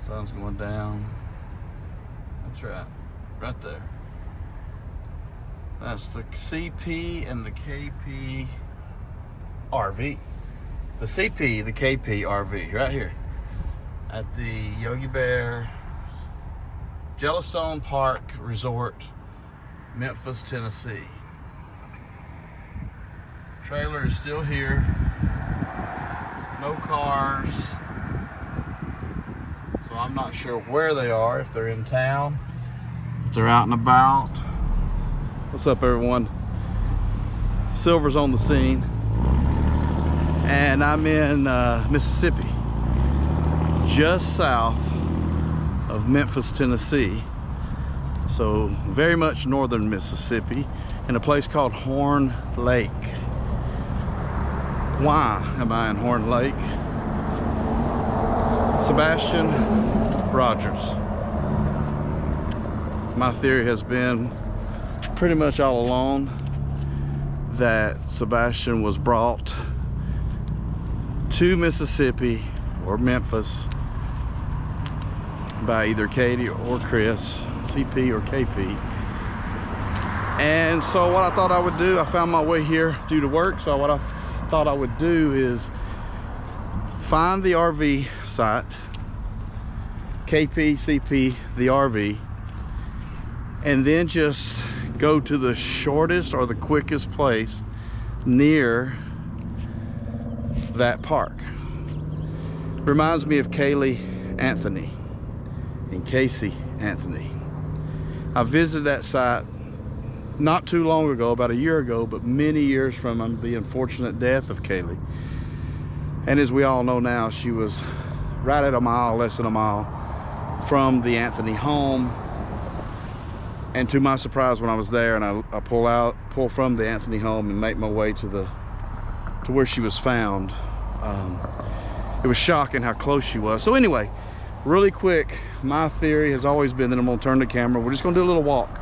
Sun's going down. That's right. Right there. That's the CP and the KP RV. The CP, the KP RV, right here. At the Yogi Bear Yellowstone Park Resort, Memphis, Tennessee. Trailer is still here. No cars. So I'm not sure where they are, if they're in town, if they're out and about. What's up, everyone? Silver's on the scene. And I'm in Mississippi, just south of Memphis, Tennessee. So very much northern Mississippi, in a place called Horn Lake. Why am I in Horn Lake? Sebastian Rogers. My theory has been pretty much all along that Sebastian was brought to Mississippi or Memphis by either Katie or Chris, CP or KP. And so what I thought I would do, I found my way here due to work, so what I thought I would do is find the RV site, KP, CP, the RV, and then just go to the shortest or the quickest place near that park. Reminds me of Kaylee Anthony and Casey Anthony. I visited that site not too long ago, about a year ago, but many years from the unfortunate death of Kaylee. And as we all know now, she was right at a mile, less than a mile from the Anthony home. And to my surprise, when I was there and I pull from the Anthony home and make my way to where she was found, it was shocking how close she was. So anyway, really quick, my theory has always been that I'm gonna turn the camera. We're just gonna do a little walk.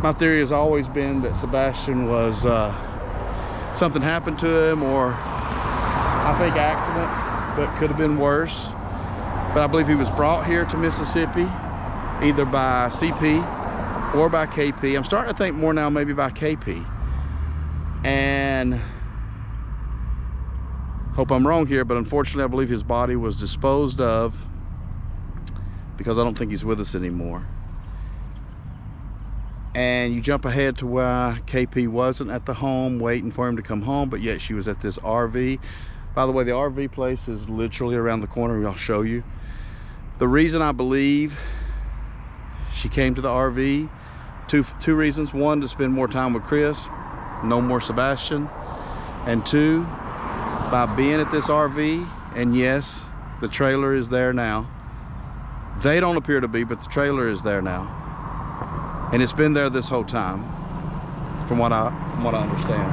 My theory has always been that Sebastian was, something happened to him, or I think accident, but could have been worse. But I believe he was brought here to Mississippi, either by CP or by KP. I'm starting to think more now maybe by KP. And hope I'm wrong here, but unfortunately I believe his body was disposed of, because I don't think he's with us anymore. And you jump ahead to where KP wasn't at the home waiting for him to come home, but yet she was at this RV. By the way, the RV place is literally around the corner. I'll show you. The reason I believe she came to the RV, two reasons. One, to spend more time with Chris, no more Sebastian. And two, by being at this RV, and yes, the trailer is there now. They don't appear to be, but the trailer is there now. And it's been there this whole time, from what I understand.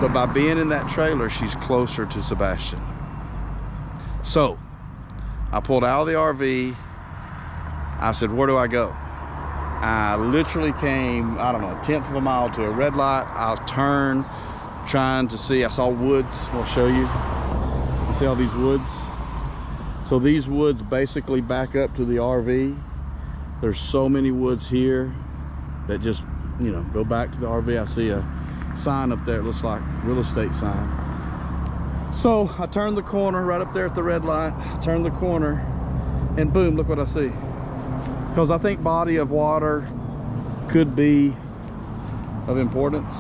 But by being in that trailer, she's closer to Sebastian. So I pulled out of the RV. I said, where do I go? I literally came, I don't know, 1/10 of a mile to a red light. I'll turn, trying to see. I saw woods. I'll show you. You see all these woods? So these woods basically back up to the RV. There's so many woods here that just, you know, go back to the RV. I see a sign up there. It looks like real estate sign. So I turned the corner right up there at the red light. I turned the corner and boom, look what I see. Because I think body of water could be of importance.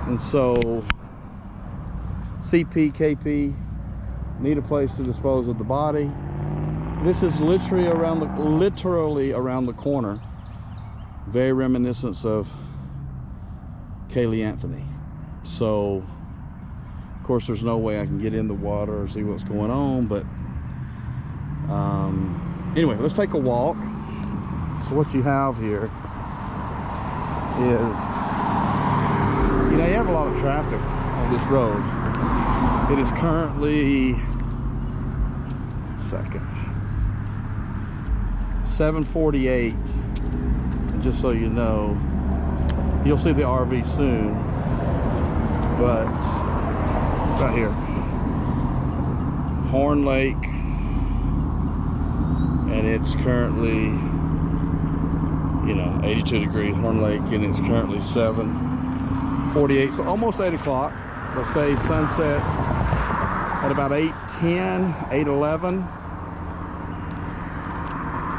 And so CP, KP need a place to dispose of the body. This is literally around the corner. Very reminiscent of Kaylee Anthony. So of course there's no way I can get in the water or see what's going on, but anyway, let's take a walk. So what you have here is, you know, you have a lot of traffic on this road. It is currently 7:48, and just so you know, you'll see the RV soon, but right here, Horn Lake, and it's currently, you know, 82 degrees, Horn Lake, and it's currently 7:48, so almost 8 o'clock. They'll say sunsets at about 8:10, 8:11.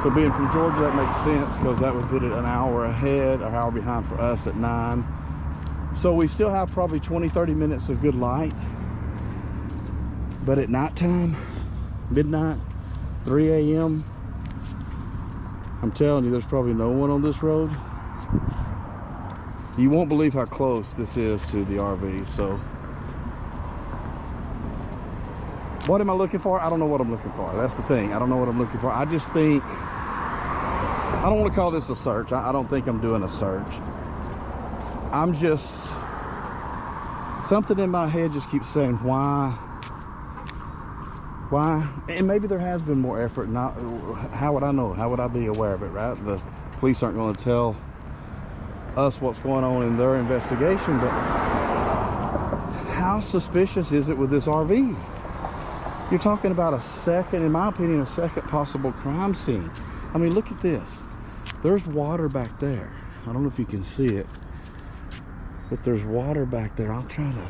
So being from Georgia, that makes sense, because that would put it an hour ahead, or hour behind for us at 9. So we still have probably 20-30 minutes of good light. But at nighttime, midnight, 3 a.m., I'm telling you, there's probably no one on this road. You won't believe how close this is to the RV. So what am I looking for? I don't know what I'm looking for. That's the thing. I don't know what I'm looking for. I just think, I don't want to call this a search. I don't think I'm doing a search. I'm just, something in my head just keeps saying, why? And maybe there has been more effort. Not, how would I know? How would I be aware of it, right? The police aren't going to tell us what's going on in their investigation, but how suspicious is it with this RV? You're talking about a second, in my opinion, a second possible crime scene. I mean, look at this. There's water back there. I don't know if you can see it, but there's water back there. I'll try to,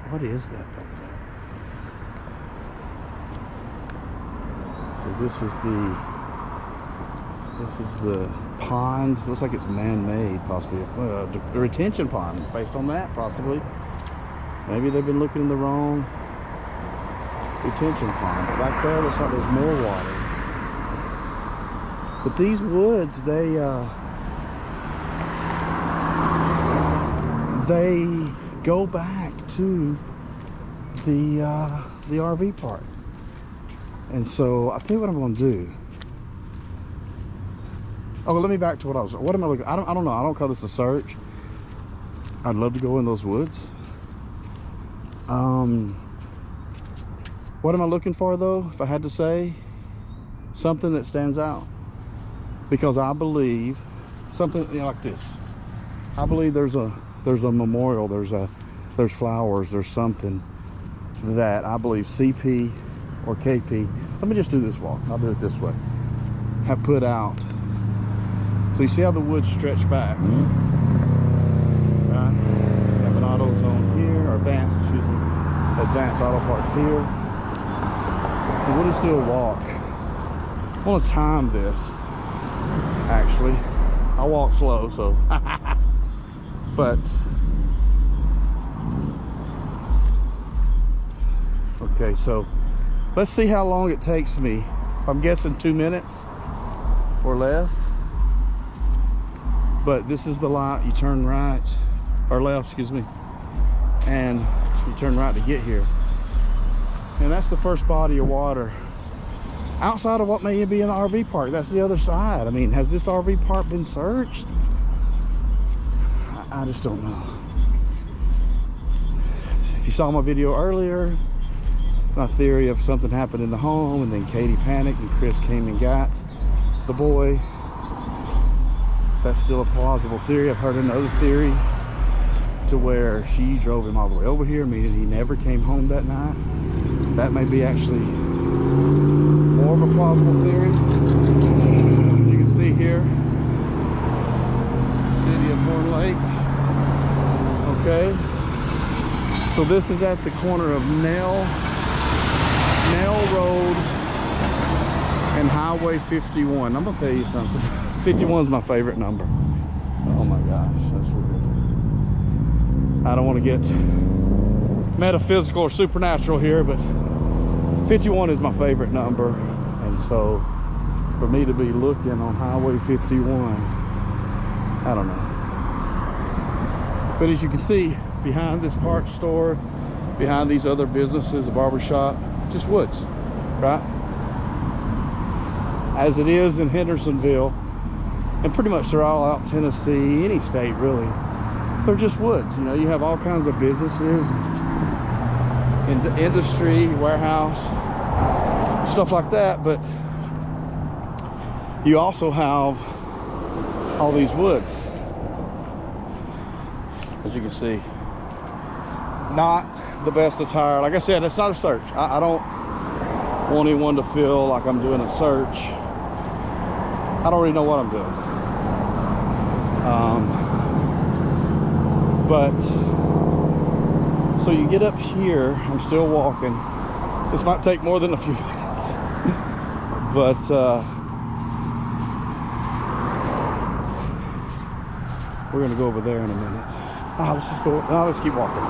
what is that back there? So this is the pond. Looks like it's man-made, possibly. A retention pond, based on that, possibly. Maybe they've been looking in the wrong retention pond. But back there, looks like there's more water. But these woods, they go back to the RV park. And so I'll tell you what I'm going to do. Oh, let me back to what am I looking? I don't know. I don't call this a search. I'd love to go in those woods. What am I looking for, though? If I had to say, something that stands out, because I believe something, you know, like this. I believe there's a memorial. There's flowers. There's something that I believe CP or KP. Let me just do this walk. I'll do it this way. Have put out. So you see how the woods stretch back, right? You have an auto zone here, or advanced auto parts here. And we'll just do a walk. I want to time this, actually. I walk slow, so. But, okay, so let's see how long it takes me. I'm guessing 2 minutes or less. But this is the light. You turn right, or left, excuse me, and you turn right to get here. And that's the first body of water outside of what may be an RV park. That's the other side. I mean, has this RV park been searched? I just don't know. If you saw my video earlier, my theory of something happened in the home, and then Katie panicked and Chris came and got the boy. That's still a plausible theory. I've heard another theory to where she drove him all the way over here, meaning he never came home that night. That may be actually more of a plausible theory. As you can see here, city of Horn Lake. Okay. So this is at the corner of Nell Road and Highway 51. I'm gonna tell you something. 51 is my favorite number. Oh my gosh, that's weird. I don't want to get metaphysical or supernatural here, but 51 is my favorite number. And so for me to be looking on Highway 51, I don't know. But as you can see, behind this parts store, behind these other businesses, a barbershop, just woods, right? As it is in Hendersonville, and pretty much they're all out Tennessee, any state really. They're just woods. You know, you have all kinds of businesses, in the industry, warehouse, stuff like that. But you also have all these woods, as you can see. Not the best attire. Like I said, it's not a search. I want anyone to feel like I'm doing a search. I don't really know what I'm doing. But so you get up here, I'm still walking. This might take more than a few minutes. But we're gonna go over there in a minute. Let's just go. No, let's keep walking.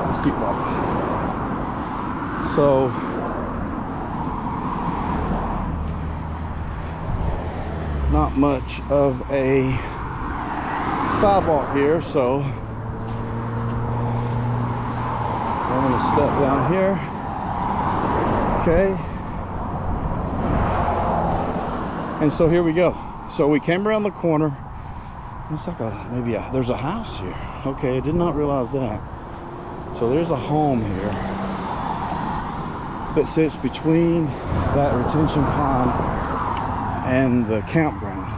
Let's keep walking. So not much of a sidewalk here, so I'm gonna step down here. Okay. And so here we go. So we came around the corner. Looks like there's a house here. Okay, I did not realize that. So there's a home here that sits between that retention pond and the campground.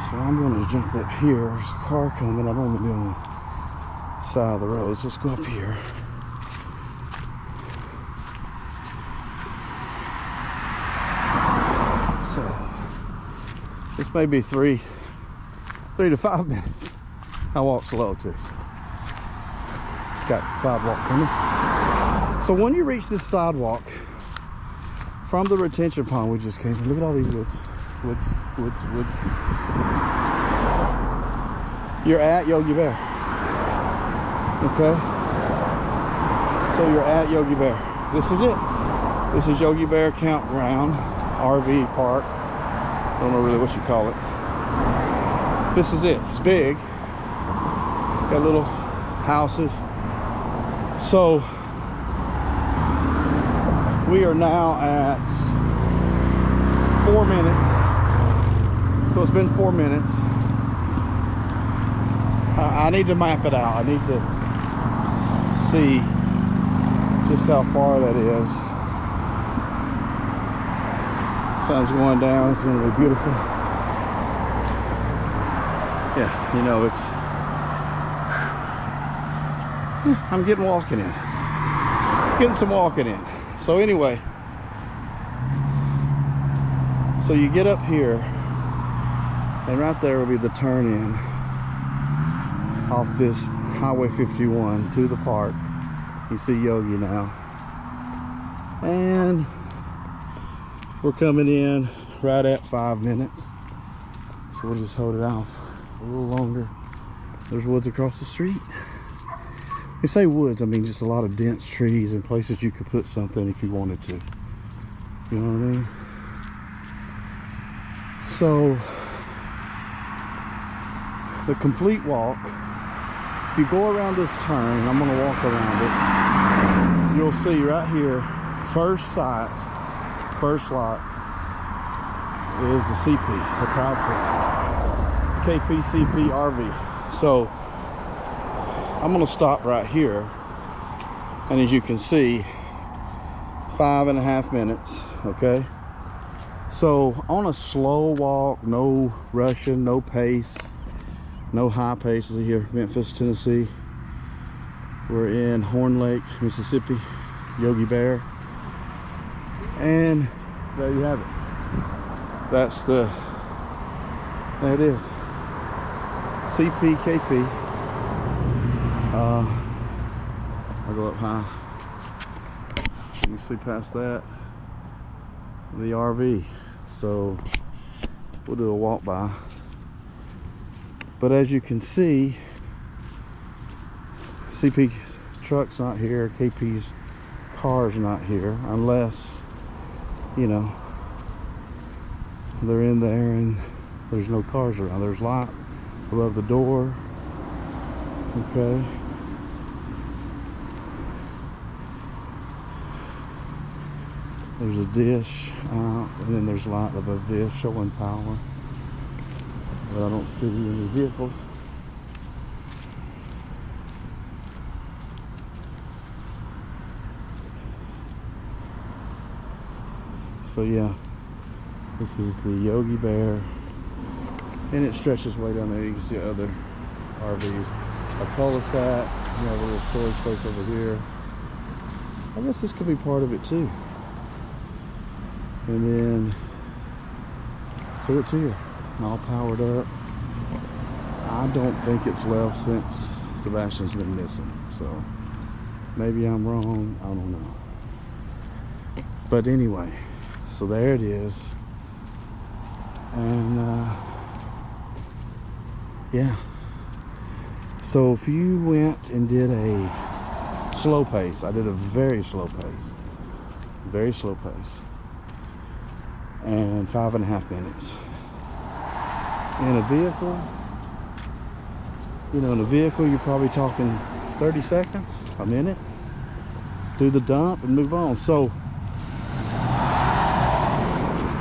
So I'm going to jump up here. There's a car coming. I'm only on the side of the road. Let's just go up here. So this may be 3 to 5 minutes. I walk slow too. So. Got the sidewalk coming. So when you reach this sidewalk from the retention pond we just came from, look at all these woods. You're at Yogi Bear. Okay? So you're at Yogi Bear. This is it. This is Yogi Bear Campground, RV park. I don't know really what you call it. This is it. It's big. Got little houses. So we are now at 4 minutes. So it's been 4 minutes. I need to map it out. I need to see just how far that is. Sun's going down. It's going to be beautiful. Yeah, you know, I'm getting walking in. Getting some walking in. So anyway, so you get up here, and right there will be the turn in off this Highway 51 to the park. You see Yogi now. And we're coming in right at 5 minutes. So we'll just hold it off a little longer. There's woods across the street. You say woods, I mean just a lot of dense trees and places you could put something if you wanted to. You know what I mean? So the complete walk, if you go around this turn, I'm going to walk around it, you'll see right here, first sight, first lot is the CP, the Proudfoot KPCP RV. So I'm going to stop right here, and as you can see, 5.5 minutes. Okay, so on a slow walk, no rushing, no pace, no high paces here. Memphis, Tennessee. We're in Horn Lake, Mississippi, Yogi Bear, and there you have it. That's there it is, CPKP. I'll go up high. You see past that the RV. So we'll do a walk by. But as you can see, CP's truck's not here, KP's car's not here, unless, you know, they're in there and there's no cars around. There's light above the door. Okay. There's a dish out, and then there's light above this showing power. But I don't see any vehicles. So yeah, this is the Yogi Bear, and it stretches way down there. You can see other RVs. A cul-de-sac, you have a little storage place over here. I guess this could be part of it too. And then, so it's here, all powered up. I don't think it's left since Sebastian's been missing. So maybe I'm wrong, I don't know. But anyway, so there it is. And yeah. So if you went and did a slow pace, I did a very slow pace. Very slow pace. And 5.5 minutes. In a vehicle, you know, in a vehicle, you're probably talking 30 seconds, a minute. Do the dump and move on. So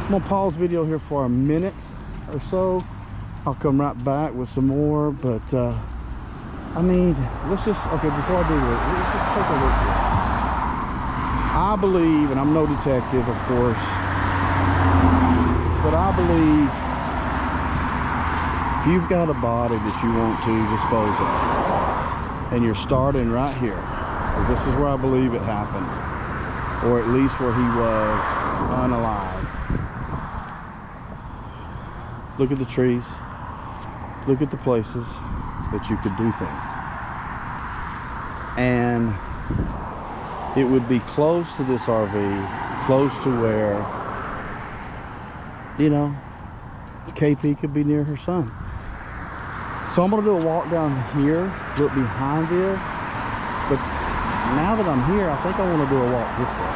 I'm gonna pause video here for a minute or so. I'll come right back with some more, but I mean, let's just, okay, before I do this, let's just take a look here. I believe, and I'm no detective, of course, but I believe if you've got a body that you want to dispose of, and you're starting right here, because this is where I believe it happened, or at least where he was unalive. Look at the trees. Look at the places that you could do things. And it would be close to this RV, close to where, you know, KP could be near her son. So I'm gonna do a walk down here, look behind this, but now that I'm here, I think I wanna do a walk this way.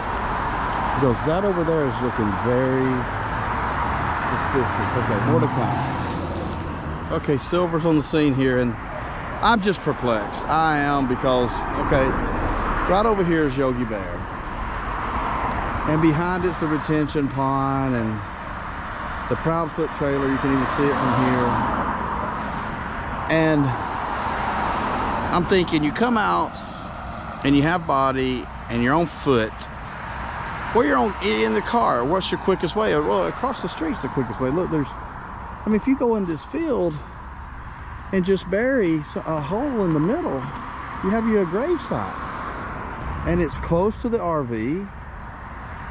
Because that over there is looking very suspicious. Okay, more to come. Okay, Silver's on the scene here, and I'm just perplexed. I am, because, okay, right over here is Yogi Bear. And behind it's the retention pond and the Proudfoot trailer. You can even see it from here. And I'm thinking, you come out and you have body and you're on foot, or you're in the car, what's your quickest way? Well, across the street's the quickest way. Look, there's, I mean, if you go in this field and just bury a hole in the middle, you have you a grave site. And it's close to the RV.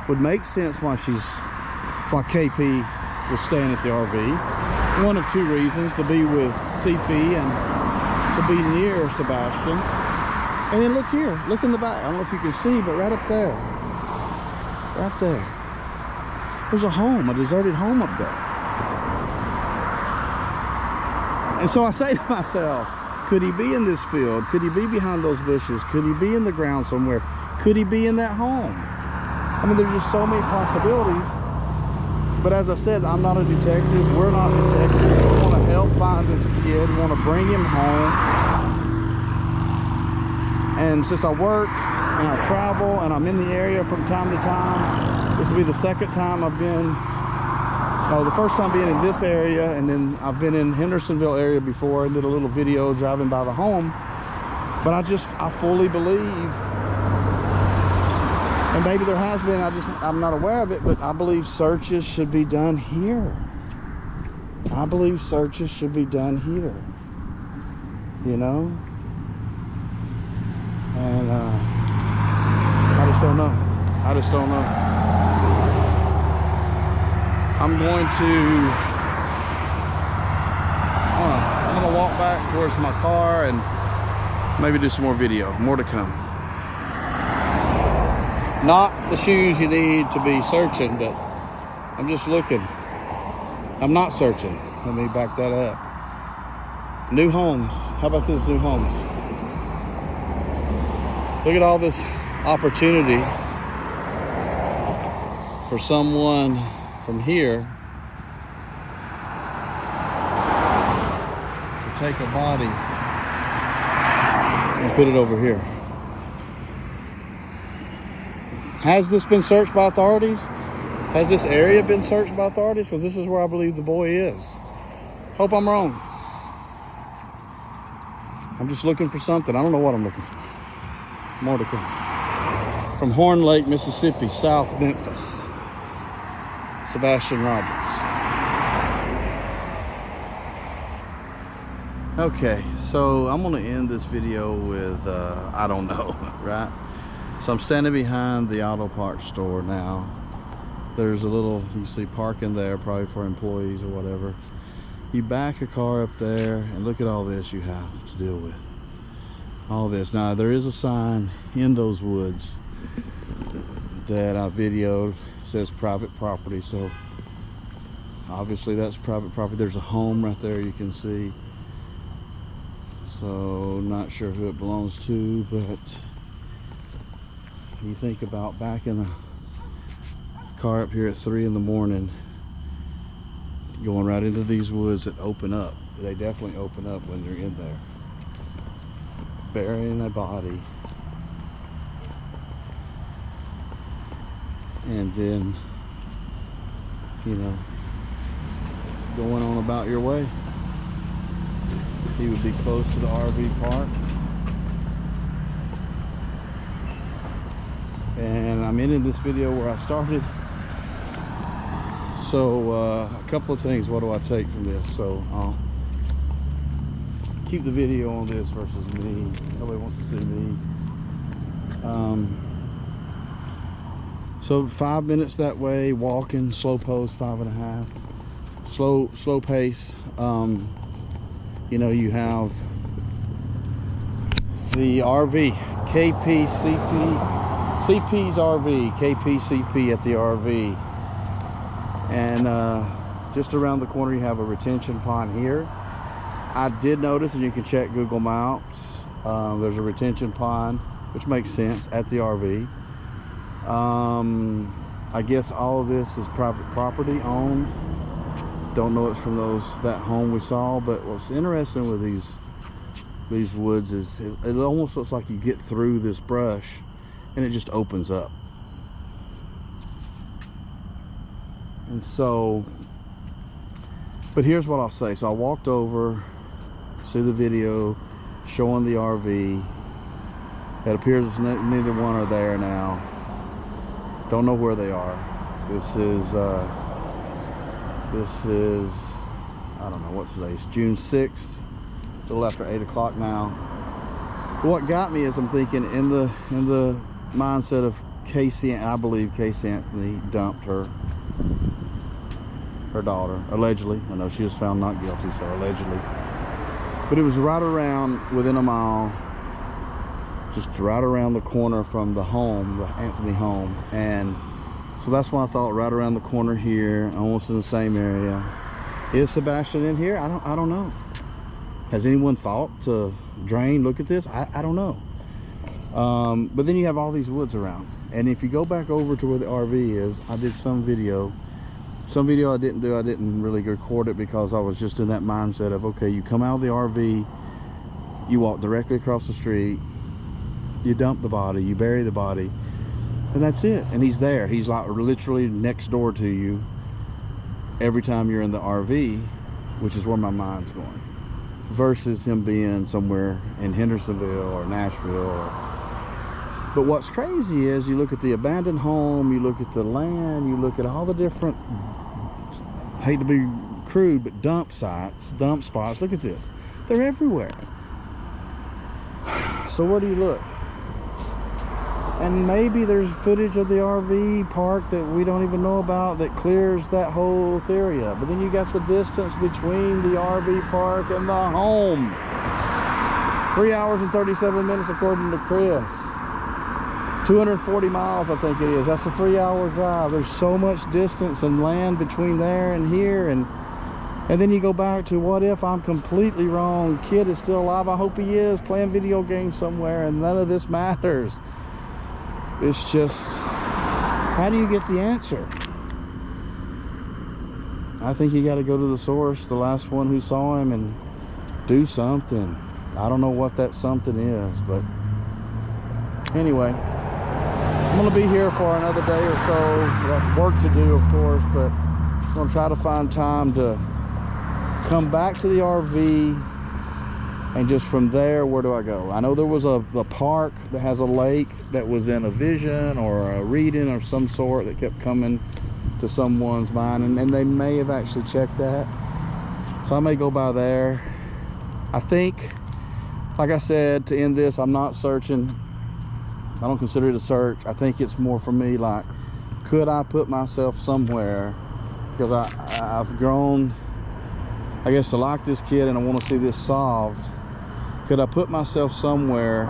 Would make sense why KP was staying at the RV. One of two reasons: to be with CP and to be near Sebastian. And then look here, look in the back. I don't know if you can see, but right up there, right there, there's a home, a deserted home up there. And so I say to myself, could he be in this field? Could he be behind those bushes? Could he be in the ground somewhere? Could he be in that home? I mean, there's just so many possibilities. But as I said, I'm not a detective. We're not detectives. We want to help find this kid. We want to bring him home. And since I work and I travel and I'm in the area from time to time, this will be the second time I've been, the first time being in this area, and then I've been in Hendersonville area before and did a little video driving by the home. But I fully believe, and maybe there has been, I'm not aware of it, but I believe searches should be done here. I believe searches should be done here, you know? And I just don't know. I just don't know. I'm going to walk back towards my car and maybe do some more video. More to come. Not the shoes you need to be searching, but I'm just looking. I'm not searching. Let me back that up. New homes. How about this, new homes? Look at all this opportunity for someone from here to take a body and put it over here. Has this been searched by authorities? Has this area been searched by authorities? Because this is where I believe the boy is. Hope I'm wrong. I'm just looking for something. I don't know what I'm looking for. More to come. From Horn Lake, Mississippi, South Memphis. Sebastian Rogers. Okay, so I'm gonna end this video with, I don't know, right? So I'm standing behind the auto parts store now, There's a little, you see parking there, probably for employees or whatever. You back a car up there and look at all this you have to deal with. All this. Now there is a sign in those woods that I videoed. It says private property, so obviously that's private property. There's a home right there you can see. So not sure who it belongs to, but you think about backing a car up here at 3 in the morning, going right into these woods that open up. They definitely open up when you're in there, burying a body, and then, you know, going on about your way. He would be close to the RV park. And I'm ending this video where I started. So a couple of things, what do I take from this? So I'll keep the video on this versus me. Nobody wants to see me. So 5 minutes that way, walking, slow pose, 5.5. Slow pace. You know, you have the RV, CP's RV, KPCP at the RV. And just around the corner you have a retention pond here. I did notice, and you can check Google Maps, there's a retention pond, which makes sense, at the RV. I guess all of this is private property owned. Don't know it's from that home we saw, but what's interesting with these woods is it almost looks like you get through this brush and it just opens up. And so, but here's what I'll say. So I walked over, see the video showing the RV. It appears neither one are there now. Don't know where they are. This is I don't know what's today. It's June 6th, a little after 8 o'clock now. But what got me is I'm thinking in the mindset of Casey, I believe Casey Anthony dumped her daughter, allegedly. I know she was found not guilty, so allegedly. But it was right around, within a mile, just right around the corner from the home, the Anthony home. And so that's why I thought right around the corner here, almost in the same area. Is Sebastian in here? I don't know. Has anyone thought to drain, look at this? I don't know. But then you have all these woods around. And if you go back over to where the RV is, I did some video I didn't do. I didn't really record it because I was just in that mindset of, okay, you come out of the RV, you walk directly across the street, you dump the body, you bury the body, and that's it. And he's there. He's like literally next door to you every time you're in the RV, which is where my mind's going, versus him being somewhere in Hendersonville or Nashville. But what's crazy is you look at the abandoned home, you look at the land, you look at all the different, hate to be crude, but dump sites, dump spots. Look at this. They're everywhere. So where do you look? And maybe there's footage of the RV park that we don't even know about that clears that whole area. But then you got the distance between the RV park and the home. 3 hours and 37 minutes according to Chris. 240 miles, I think it is. That's a 3-hour drive. There's so much distance and land between there and here. And then you go back to, what if I'm completely wrong? Kid is still alive. I hope he is, playing video games somewhere, and none of this matters. It's just, how do you get the answer? I think you got to go to the source, the last one who saw him, and do something. I don't know what that something is, but anyway, I'm going to be here for another day or so. We have work to do, of course, but I'm going to try to find time to come back to the RV, and just from there, where do I go? I know there was a park that has a lake that was in a vision or a reading of some sort that kept coming to someone's mind, and they may have actually checked that. So I may go by there. I think, like I said, to end this, I'm not searching. I don't consider it a search. I think it's more for me like could I put myself somewhere, because I've grown, I guess, to like this kid and I want to see this solved. Could I put myself somewhere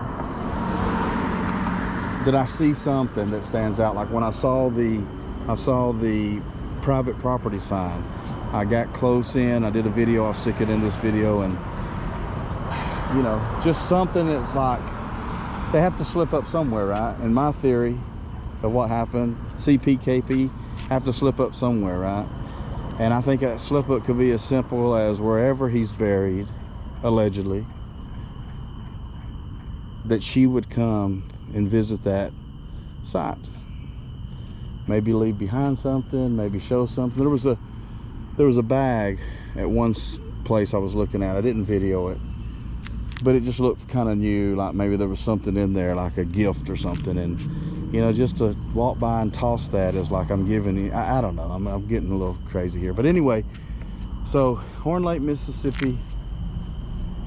that I see something that stands out? Like when I saw the private property sign, I got close in, I did a video, I'll stick it in this video, and you know, just something that's like, they have to slip up somewhere, right? In my theory of what happened, CP, KP have to slip up somewhere, right? And I think that slip up could be as simple as wherever he's buried, allegedly, that she would come and visit that site. Maybe leave behind something, maybe show something. There was a bag at one place I was looking at. I didn't video it, but it just looked kind of new, like maybe there was something in there, like a gift or something. And you know, just to walk by and toss that is like I'm giving you, I don't know, I'm getting a little crazy here. But anyway, so Horn Lake, Mississippi,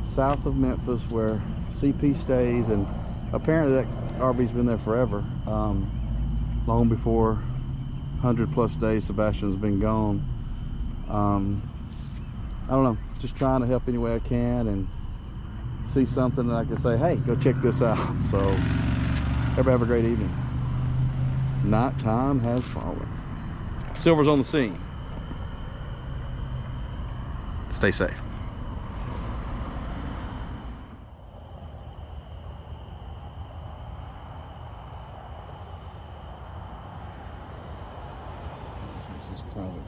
south of Memphis, where CP stays, and apparently that RV's been there forever, long before 100+ days Sebastian's been gone. I don't know, just trying to help any way I can and see something that I can say, hey, go check this out. So everybody have a great evening. Night time has fallen. Silver's on the scene. Stay safe.